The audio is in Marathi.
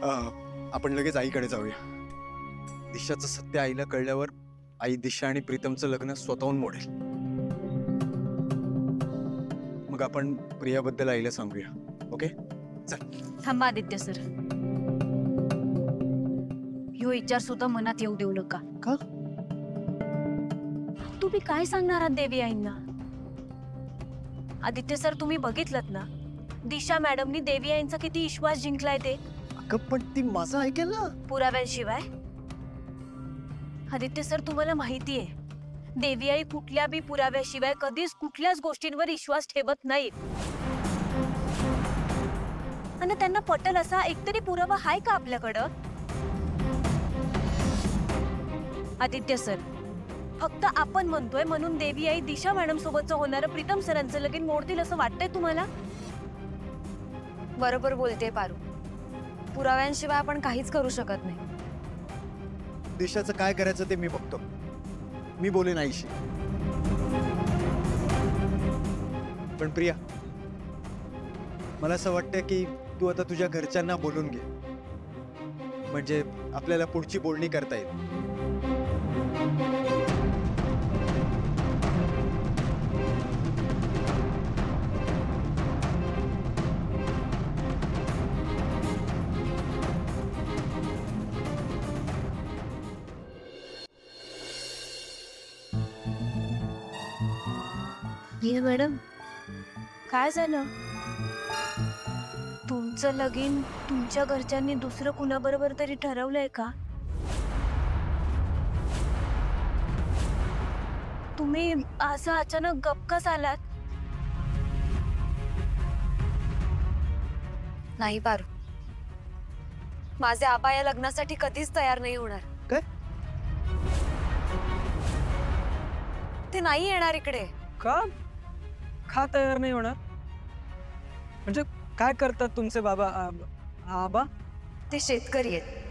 आपण लगेच आईकडे जाऊया. दिशाचं सत्य आईला कळल्यावर आई दिशा आणि प्रीतमचं लग्न स्वतःहून मोडेल. मग आपण प्रियाबद्दल आईला सांगूया. ओके चल. थांबा आदित्य सर, ह्यो विचार सुद्धा मनात येऊ देऊ नका. का? तुम्ही काय सांगणार आहात देवी आईंना? आदित्य सर, तुम्ही बघितलत ना दिशा मॅडमनी देवी आईंचा किती विश्वास जिंकलाय ते. अगं पण ती माझं ऐकेल ना. पुराव्यांशिवाय? आदित्य सर, तुम्हाला माहितीये देवी आई कुठल्या बी पुराव्याशिवाय कधीच कुठल्याच गोष्टींवर विश्वास ठेवत नाहीत. आणि त्यांना पटल असा एकतरी पुरावा हाय का आपल्याकडं? आदित्य सर, फक्त आपण म्हणतोय म्हणून देवी आई दिशा मॅडम सोबतचं होणारं प्रीतम सरांचं लगीन मोडतील असं वाटतंय तुम्हाला? बरोबर बोलते पारू. पुराव्यांशिवाय आपण काहीच करू शकत नाही. दिशाचं काय करायचं ते मी बघतो. मी बोलेन आईशी. पण प्रिया, मला असं वाटतं की तू आता तुझ्या घरच्यांना बोलून घे, म्हणजे आपल्याला पुढची बोलणी करता येईल. ये मॅडम, काय झालं? तुमचं लगीन तुमच्या घरच्यांनी दुसरं कुणाबरोबर तरी ठरवलंय का? तुम्ही असं अचानक गप्पच आलात? नाही पारू, माझे आबा या लग्नासाठी कधीच तयार नाही होणार. काय? ते नाही येणार इकडे. का? का तयार नाही होणार? म्हणजे काय करतात तुमचे बाबा? आबा ते शेतकरी आहेत.